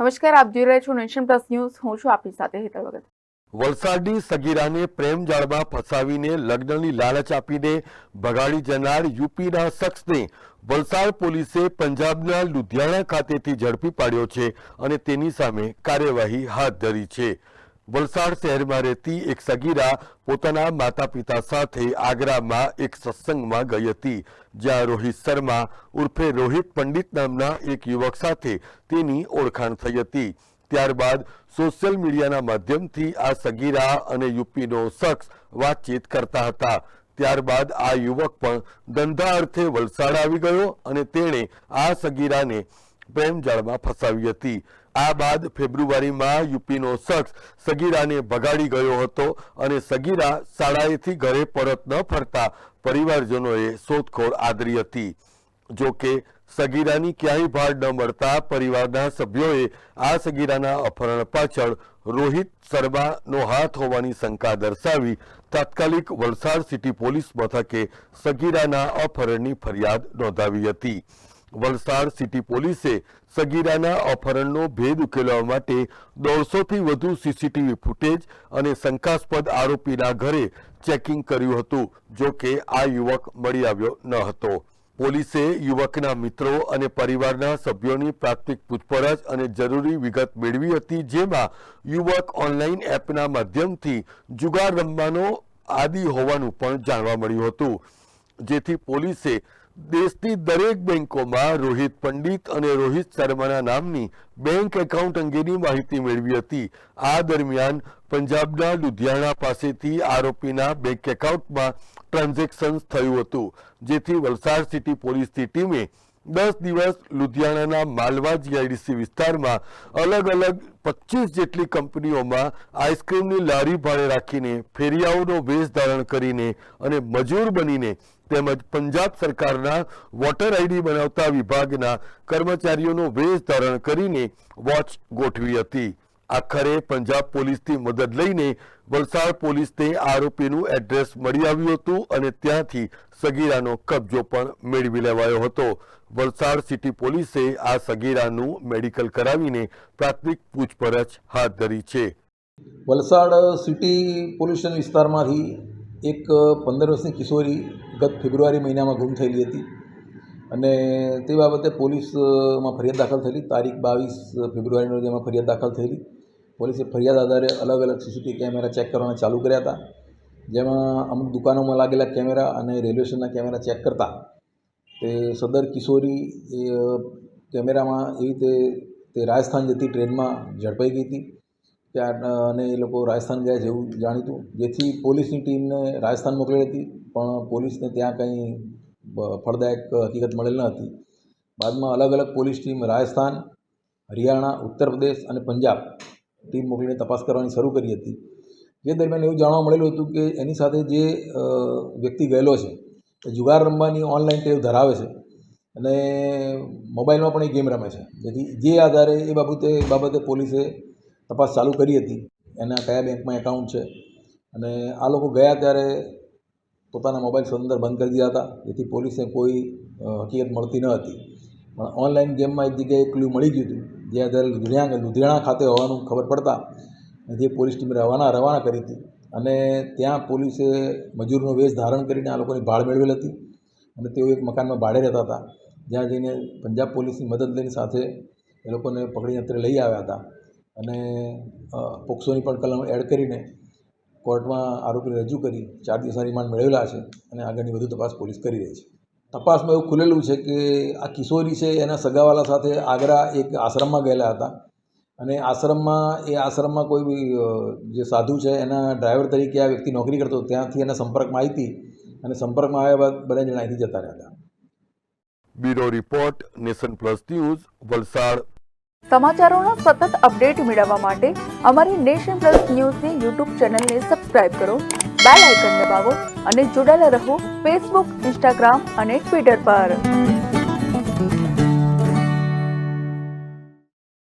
નમસ્કાર, આપ જોઈ રહ્યા છો નેશન પ્લસ ન્યૂઝ. હું છું આપની સાથે હેતલ વગર. વલસાડની સગીરાને પ્રેમ જાળમાં ફસાવીને લગ્નની લાલચ આપીને ભગાડી જનાર યુપીના શખ્સને વલસાડ પોલીસે પંજાબના લુધિયાણા ખાતેથી ઝડપી પાડ્યો છે અને તેની સામે કાર્યવાહી હાથ ધરી છે. વલસાડ શહેરમાં રહેતી એક સગીરા પોતાના માતા પિતા સાથે આગ્રામાં એક સત્સંગમાં ગઈ હતી, જ્યાં રોહિત શર્મા ઉર્ફે રોહિત પંડિત નામના એક યુવક સાથે તેની ઓળખાણ થઈ હતી. ત્યારબાદ સોશિયલ મીડિયાના માધ્યમથી આ સગીરા અને યુપીનો શખ્સ વાતચીત કરતા હતા. ત્યારબાદ આ યુવક પણ ધંધા અર્થે વલસાડ આવી ગયો અને તેણે આ સગીરાને પ્રેમ જાળમાં ફસાવી હતી. આ બાદ ફેબ્રુઆરીમાં યુપીનો શખ્સ સગીરાને ભગાડી ગયો હતો અને સગીરા શાળાએથી ઘરે પરત ન ફરતા પરિવારજનોએ શોધખોળ આદરી હતી. જો કે સગીરાની ક્યાંય ભાડ ન મળતા પરિવારના સભ્યોએ આ સગીરાના અપહરણ પાછળ રોહિત શર્માનો હાથ હોવાની શંકા દર્શાવી તાત્કાલિક વલસાડ સિટી પોલીસ મથકે સગીરાના અપહરણની ફરિયાદ નોંધાવી હતી. વલસાડ સિટી પોલીસે સગીરાના અપહરણનો ભેદ ઉકેલવા માટે 150થી વધુ સીસીટીવી ફૂટેજ અને શંકાસ્પદ આરોપીના ઘરે ચેકિંગ કર્યું હતું. જો કે આ યુવક મળી આવ્યો ન હતો. પોલીસે યુવકના મિત્રો અને પરિવારના સભ્યોની પ્રાથમિક પૂછપરછ અને જરૂરી વિગત મેળવી હતી, જેમાં યુવક ઓનલાઈન એપના માધ્યમથી જુગાર રમવાનો આદી હોવાનું પણ જાણવા મળ્યું હતું. જેથી પોલીસે દેશની દરેક બેંકોમાં રોહિત પંડિત અને રોહિત શર્માના નામની બેંક એકાઉન્ટ અંગેની માહિતી મેળવી હતી. આ દરમિયાન પંજાબના લુધિયાણા પાસેથી આરોપીના બેંક એકાઉન્ટમાં ટ્રાન્ઝેક્શન થયું હતું, જેથી વલસાડ સિટી પોલીસની ટીમે 10 દિવસ લુધિયાણાના માલવા જીઆઈડીસી વિસ્તારમાં અલગ અલગ 25 જેટલી કંપનીઓમાં આઈસ્ક્રીમની લારી ભાડે રાખીને ફેરિયાઓનો વેશ ધારણ કરીને અને મજૂર બનીને તેમજ પંજાબ સરકારના વોટર આઈડી બનાવતા વિભાગના કર્મચારીઓનો વેશ ધારણ કરીને વોચ ગોઠવી હતી. આખરે પંજાબ પોલીસની મદદ લઈને વલસાડ પોલીસને આરોપીનું એડ્રેસ મળી આવ્યું હતું અને ત્યાંથી સગીરાનો કબજો પણ મેળવી લેવાયો હતો. વલસાડ સિટી પોલીસે આ સગીરાનું મેડિકલ કરાવીને પ્રાથમિક પૂછપરછ હાથ ધરી છે. વલસાડ સિટી પોલીસ સ્ટેશન વિસ્તારમાંથી એક 15 વર્ષની કિશોરી ગત ફેબ્રુઆરી મહિનામાં ગુમ થયેલી હતી અને તે બાબતે પોલીસમાં ફરિયાદ દાખલ થયેલી. તારીખ 22 ફેબ્રુઆરીનો જેમાં ફરિયાદ દાખલ થયેલી. પોલીસે ફરિયાદ આધારે અલગ અલગ સીસીટીવી કેમેરા ચેક કરવાના ચાલુ કર્યા હતા, જેમાં અમુક દુકાનોમાં લાગેલા કેમેરા અને રેલવે સ્ટેશનના કેમેરા ચેક કરતા તે સદર કિશોરી કેમેરામાં એવી રીતે તે રાજસ્થાન જતી ટ્રેનમાં ઝડપાઈ ગઈ હતી. ત્યાં અને એ લોકો રાજસ્થાન ગયા જેવું જાણીતું, જેથી પોલીસની ટીમને રાજસ્થાન મોકલેલી હતી, પણ પોલીસને ત્યાં કંઈ ફળદાયક હકીકત મળેલ ન હતી. બાદમાં અલગ અલગ પોલીસ ટીમ રાજસ્થાન, હરિયાણા, ઉત્તર પ્રદેશ અને પંજાબ ટીમ મોકલીને તપાસ કરવાની શરૂ કરી હતી. જે દરમિયાન એવું જાણવા મળેલું હતું કે એની સાથે જે વ્યક્તિ ગયેલો છે એ જુગાર રમવાની ઓનલાઈન ટેવ ધરાવે છે અને મોબાઈલમાં પણ એ ગેમ રમે છે. જેથી જે આધારે એ બાબતે પોલીસે તપાસ ચાલુ કરી હતી, એના કયા બેંકમાં એકાઉન્ટ છે અને આ લોકો ગયા ત્યારે પોતાના મોબાઈલ સ્વતંત્ર બંધ કરી દીધા હતા, જેથી પોલીસને કોઈ હકીકત મળતી ન હતી. પણ ઓનલાઈન ગેમમાં એક જગ્યાએ ક્લ્યુ મળી ગયું હતું, જે આધારે લુધિયાણા ખાતે હોવાનું ખબર પડતા જે પોલીસ ટીમ રવાના કરી હતી અને ત્યાં પોલીસે મજૂરનો વેશ ધારણ કરીને આ લોકોની ભાડ મેળવેલ હતી અને તેઓ એક મકાનમાં ભાડે રહેતા હતા, જ્યાં જઈને પંજાબ પોલીસની મદદ લઈને સાથે એ લોકોને પકડીને અત્યારે લઈ આવ્યા હતા અને પોક્સોની પણ કલમ એડ કરીને કોર્ટમાં આરોપીને રજૂ કરી 4 દિવસના રિમાન્ડ મેળવેલા છે અને આગળની વધુ તપાસ પોલીસ કરી રહી છે. તપાસમાં એવું ખુલેલું છે કે આ કિશોરી છે એના સગાવાલા સાથે આગ્રા એક આશ્રમમાં ગયેલા હતા અને આશ્રમમાં કોઈ બી જે સાધુ છે એના ડ્રાઈવર તરીકે આ વ્યક્તિ નોકરી કરતો, ત્યાંથી એના સંપર્કમાં આવી હતી અને સંપર્કમાં આવ્યા બાદ બંને જણા અહીંથી જતા રહ્યા હતા. Bureau report, nation plus news, Valsad. સમાચારોના સતત અપડેટ મેળવવા માટે અમારી નેશન પ્લસ ન્યૂઝની યુટ્યુબ ચેનલને સબસ્ક્રાઇબ કરો, બેલ આઇકન દબાવો અને જોડાયેલા રહો ફેસબુક, ઇન્સ્ટાગ્રામ અને ટ્વિટર પર.